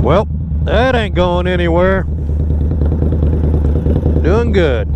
Well, that ain't going anywhere. Doing good.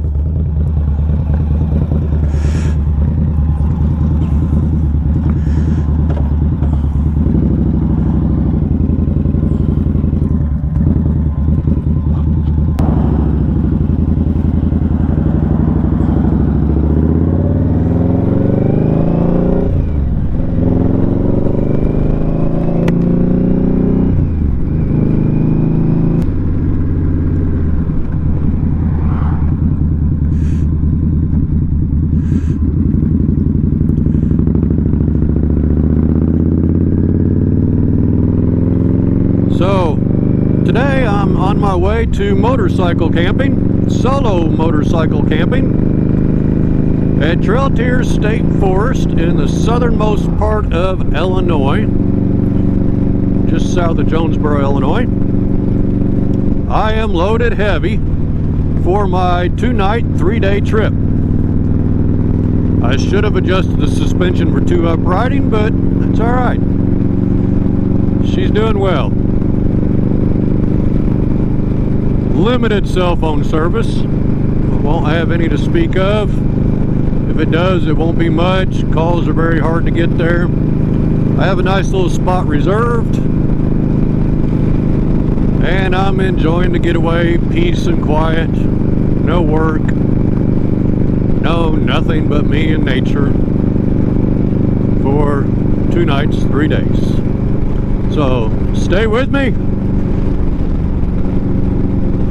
So today I'm on my way to motorcycle camping, solo motorcycle camping at Trail Tiers State Forest in the southernmost part of Illinois, just south of Jonesboro, Illinois. I am loaded heavy for my 2-night, 3-day trip. I should have adjusted the suspension for 2-up riding, but it's all right. She's doing well. Limited cell phone service. Won't have any to speak of. If it does, it won't be much. Calls are very hard to get there. I have a nice little spot reserved, and I'm enjoying the getaway, peace and quiet. No work, no nothing but me and nature for 2 nights, 3 days. So stay with me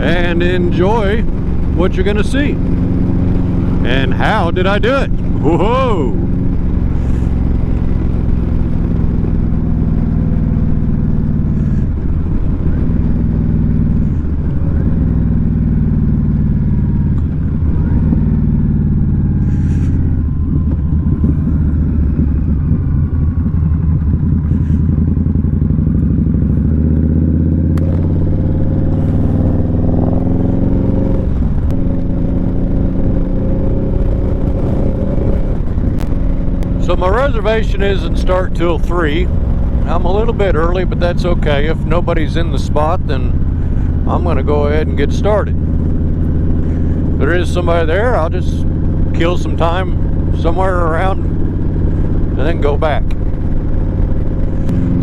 and enjoy what you're gonna see. And how did I do it? Whoa! So my reservation isn't start till 3. I'm a little bit early, but that's okay. If nobody's in the spot, then I'm going to go ahead and get started. If there is somebody there, I'll just kill some time somewhere around and then go back.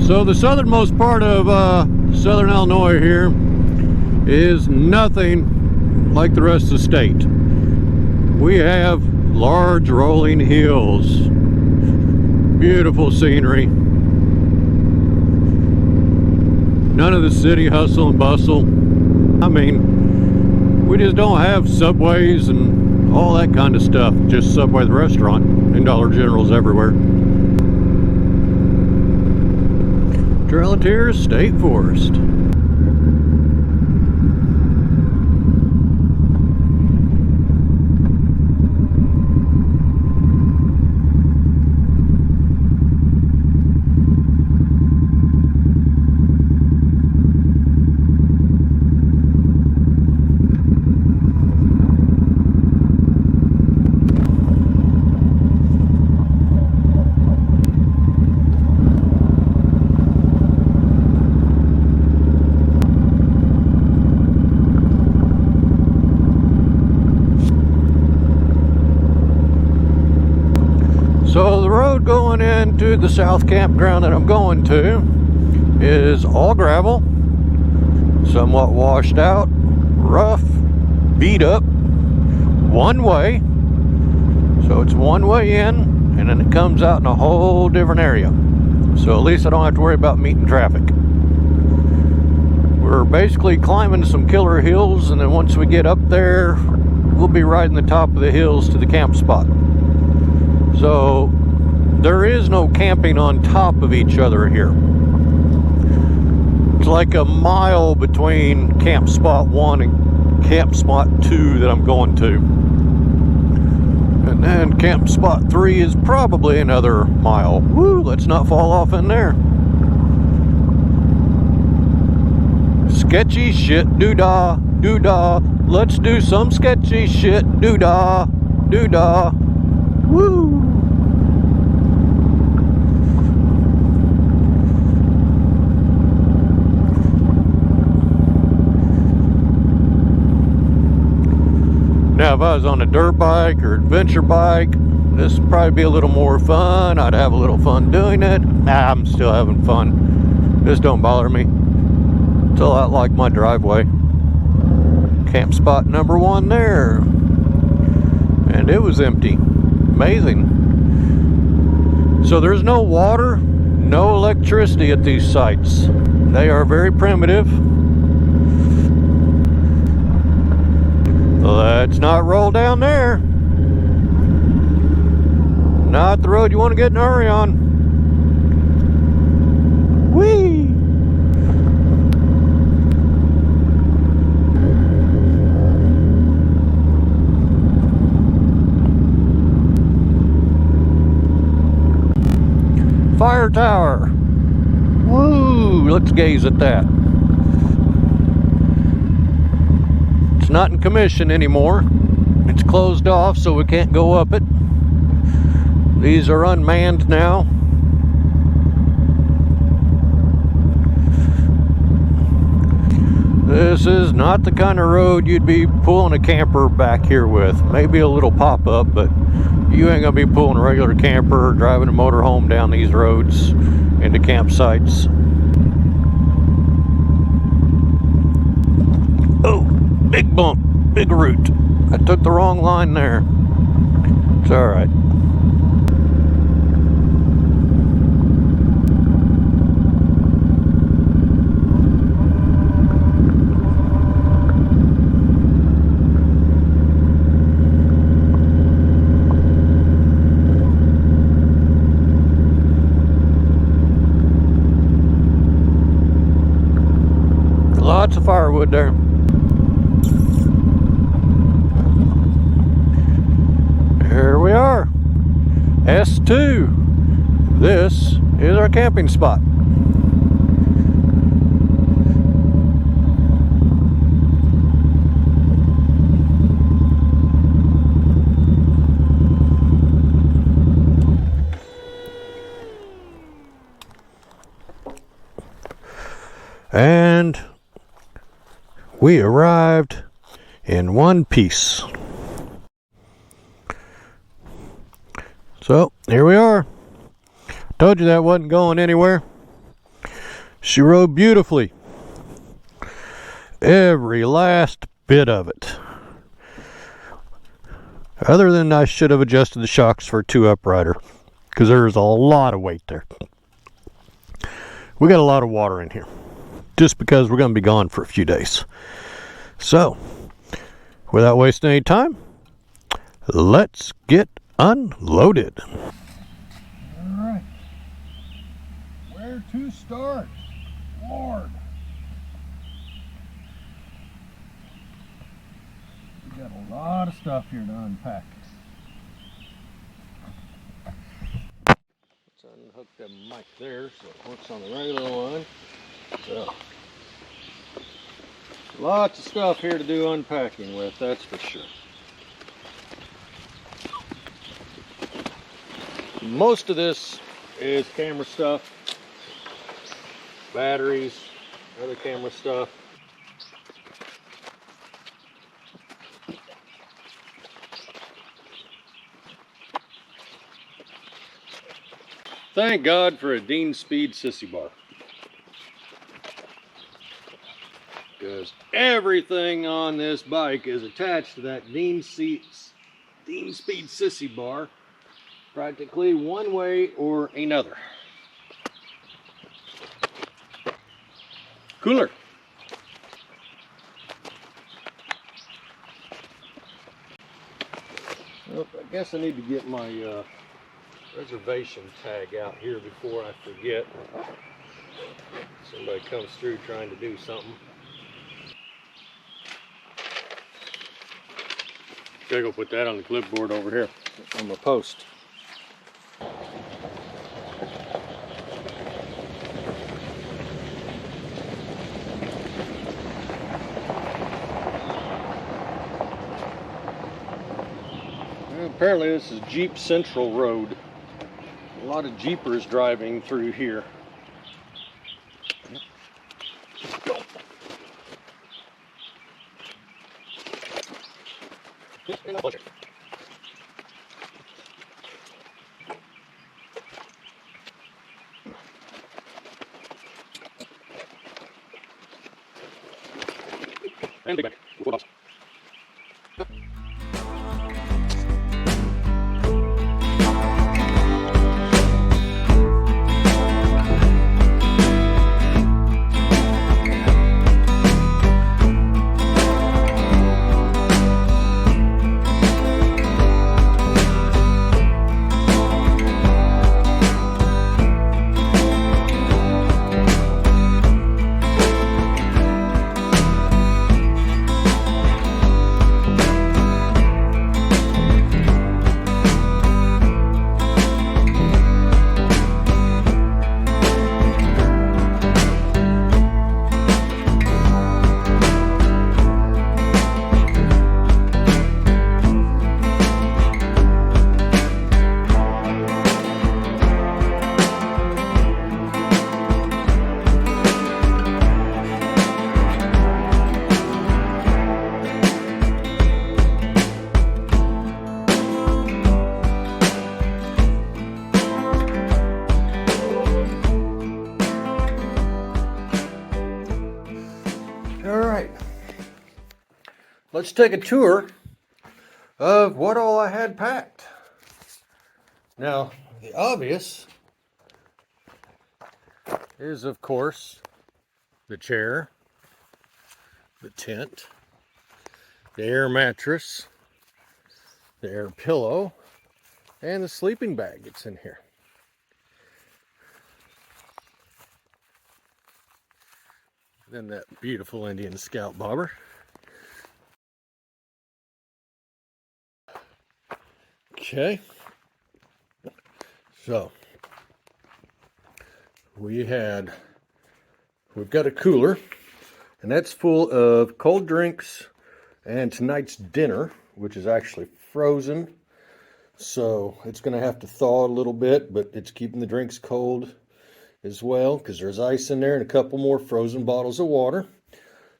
So the southernmost part of southern Illinois here is nothing like the rest of the state. We have large rolling hills. Beautiful scenery. None of the city hustle and bustle. I mean, we just don't have subways and all that kind of stuff. Just Subway the restaurant and Dollar Generals everywhere. Trail Tiers State Forest. So the road going into the south campground that I'm going to is all gravel, somewhat washed out, rough, beat up, one way. So it's one way in, and then it comes out in a whole different area. So at least I don't have to worry about meeting traffic. We're basically climbing some killer hills, and then once we get up there, we'll be riding the top of the hills to the camp spot. So there is no camping on top of each other here. It's like a mile between camp spot 1 and camp spot 2 that I'm going to. And then camp spot 3 is probably another mile. Woo, let's not fall off in there. Sketchy shit, doo-dah, doo-dah. Let's do some sketchy shit, doo-dah, doo-dah. Woo! Now if I was on a dirt bike or adventure bike, this would probably be a little more fun. I'd have a little fun doing it. Nah, I'm still having fun. This don't bother me. It's a lot like my driveway. Camp spot number 1 there. And it was empty. Amazing. So there's no water, no electricity at these sites. They are very primitive. Let's not roll down there. Not the road you want to get in a hurry on. Whee! Fire tower. Woo! Let's gaze at that. It's not in commission anymore. It's closed off, so we can't go up it. These are unmanned now. This is not the kind of road you'd be pulling a camper back here with. Maybe a little pop-up, but you ain't gonna be pulling a regular camper or driving a motorhome down these roads into campsites. Oh, big bump, big root. I took the wrong line there. It's all right. Lots of firewood there. Here we are. S2. This is our camping spot. And we arrived in one piece. So here we are. Told you that wasn't going anywhere. She rode beautifully. Every last bit of it. Other than I should have adjusted the shocks for a 2-uprighter, because there's a lot of weight there. We got a lot of water in here, just because we're going to be gone for a few days. So, without wasting any time, let's get unloaded. Alright. Where to start? Lord. We got a lot of stuff here to unpack. Let's unhook the mic there so it works on the regular one. So, lots of stuff here to do unpacking with, that's for sure. Most of this is camera stuff, batteries, other camera stuff. Thank God for a Dean Speed sissy bar. Because everything on this bike is attached to that Dean Speed sissy bar, practically one way or another. Cooler. Well, I guess I need to get my reservation tag out here before I forget. Somebody comes through trying to do something. Gotta go put that on the clipboard over here on my post. Well, apparently this is Jeep Central Road. A lot of Jeepers driving through here. Let's go. And big bag. 4 bucks. Let's take a tour of what all I had packed. Now, the obvious is, of course, the chair, the tent, the air mattress, the air pillow, and the sleeping bag that's in here. Then that beautiful Indian Scout bobber. Okay, so we've got a cooler, and that's full of cold drinks and tonight's dinner, which is actually frozen. So it's going to have to thaw a little bit, but it's keeping the drinks cold as well, because there's ice in there and a couple more frozen bottles of water.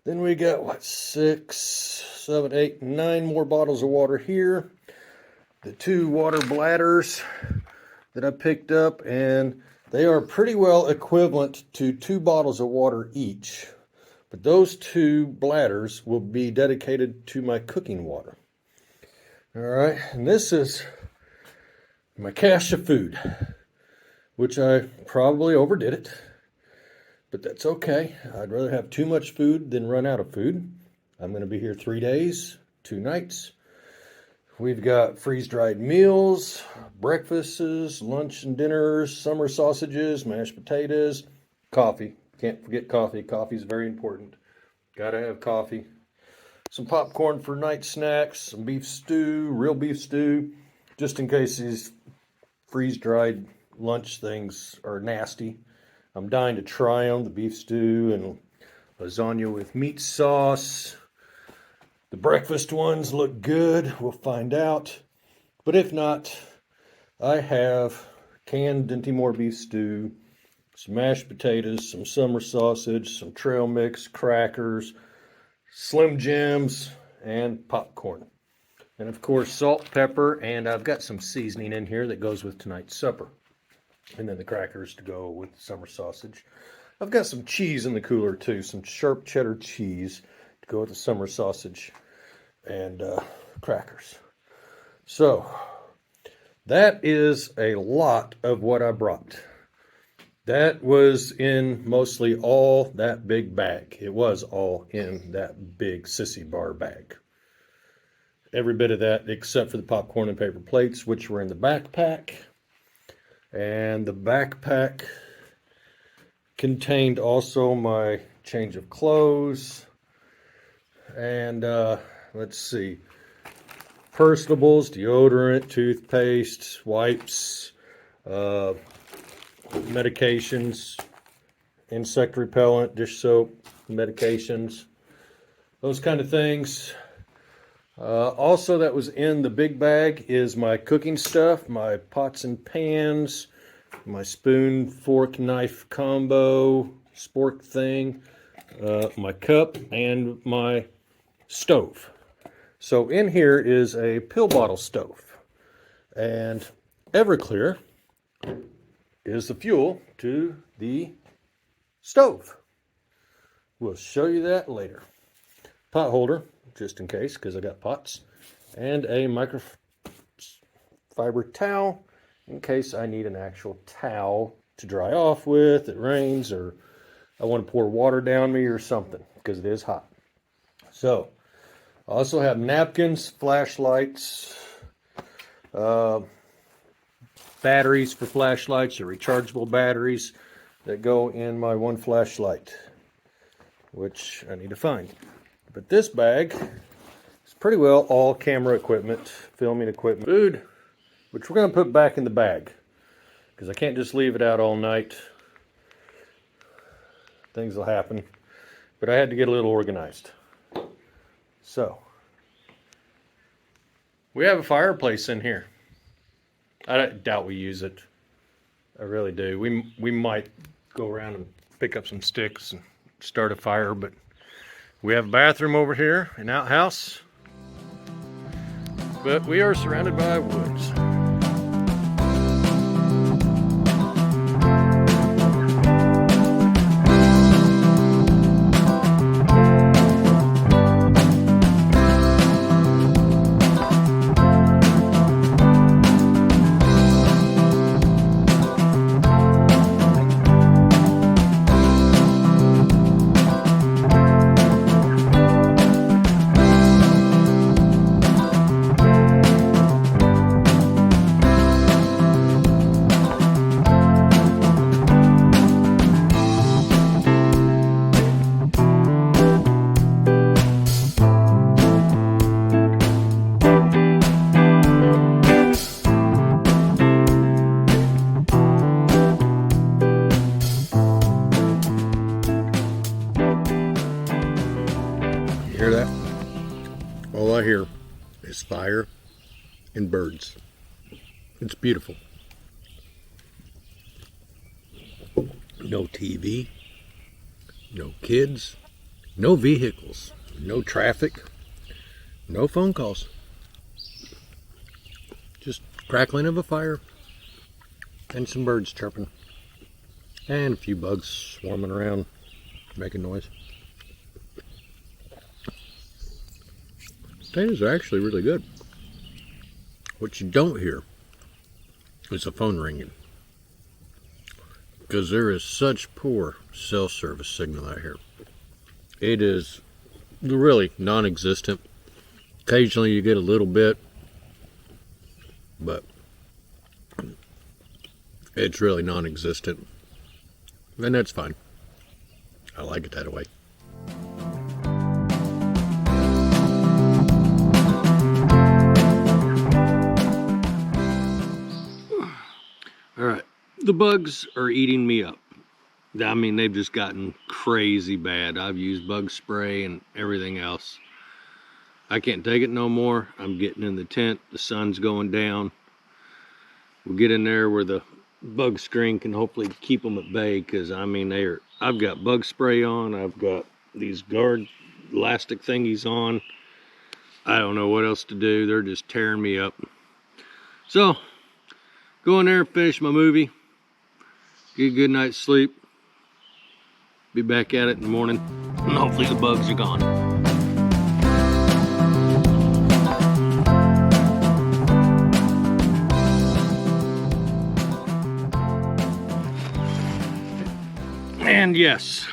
Then we got, what, 6, 7, 8, 9 more bottles of water here. The 2 water bladders that I picked up, and they are pretty well equivalent to 2 bottles of water each. But those 2 bladders will be dedicated to my cooking water. All right, and this is my cache of food, which I probably overdid it, but that's okay. I'd rather have too much food than run out of food. I'm going to be here 3 days, 2 nights. We've got freeze-dried meals, breakfasts, lunch and dinners, summer sausages, mashed potatoes, coffee. Can't forget coffee. Coffee is very important. Gotta have coffee. Some popcorn for night snacks, some beef stew, real beef stew, just in case these freeze-dried lunch things are nasty. I'm dying to try them, the beef stew and lasagna with meat sauce. The breakfast ones look good. We'll find out. But if not, I have canned Dinty Moore beef stew, some mashed potatoes, some summer sausage, some trail mix, crackers, Slim Jims, and popcorn. And of course, salt, pepper, and I've got some seasoning in here that goes with tonight's supper. And then the crackers to go with the summer sausage. I've got some cheese in the cooler too, some sharp cheddar cheese to go with the summer sausage and crackers. So that is a lot of what I brought. That was in mostly all that big bag. It was all in that big sissy bar bag. Every bit of that except for the popcorn and paper plates, which were in the backpack. And the backpack contained also my change of clothes and let's see, personables, deodorant, toothpaste, wipes, medications, insect repellent, dish soap, medications, those kind of things. Also that was in the big bag is my cooking stuff, my pots and pans, my spoon, fork, knife combo, spork thing, my cup, and my stove. So in here is a pill bottle stove, and Everclear is the fuel to the stove. We'll show you that later. Pot holder, just in case, because I got pots, and a microfiber towel in case I need an actual towel to dry off with. It rains, or I want to pour water down me or something, because it is hot. So I also have napkins, flashlights, batteries for flashlights, or rechargeable batteries that go in my one flashlight, which I need to find. But this bag is pretty well all camera equipment, filming equipment, food, which we're going to put back in the bag because I can't just leave it out all night. Things will happen. But I had to get a little organized. So, we have a fireplace in here. I doubt we use it. I really do. We might go around and pick up some sticks and start a fire, but we have a bathroom over here, an outhouse, but we are surrounded by woods. Hear that? All I hear is fire and birds. It's beautiful. No TV, no kids, no vehicles, no traffic, no phone calls. Just crackling of a fire and some birds chirping and a few bugs swarming around making noise. Potatoes are actually really good. What you don't hear is a phone ringing, because there is such poor cell service signal out here. It is really non-existent. Occasionally you get a little bit, but it's really non-existent, and that's fine. I like it that way. The bugs are eating me up. I mean, they've just gotten crazy bad. I've used bug spray and everything else. I can't take it no more. I'm getting in the tent. The sun's going down. We'll get in there where the bug screen can hopefully keep them at bay, because I mean, I've got bug spray on. I've got these guard elastic thingies on. I don't know what else to do. They're just tearing me up. So, go in there and finish my movie. Get a good night's sleep. Be back at it in the morning, and hopefully the bugs are gone. And yes,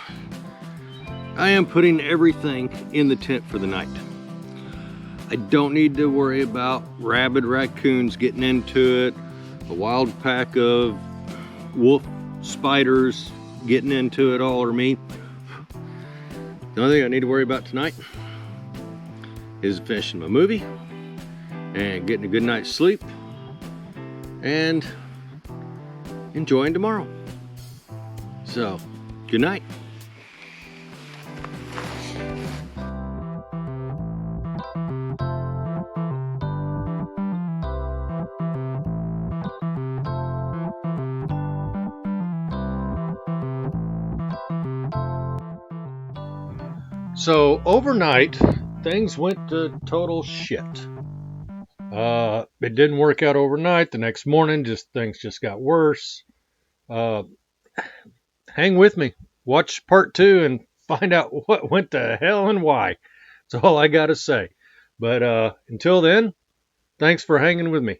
I am putting everything in the tent for the night. I don't need to worry about rabid raccoons getting into it, a wild pack of wolf spiders getting into it all, or me. The only thing I need to worry about tonight is finishing my movie and getting a good night's sleep and enjoying tomorrow. So, good night. So overnight, things went to total shit. It didn't work out overnight. The next morning, things just got worse. Uh, hang with me. Watch part 2 and find out what went to hell and why. That's all I got to say. But until then, thanks for hanging with me.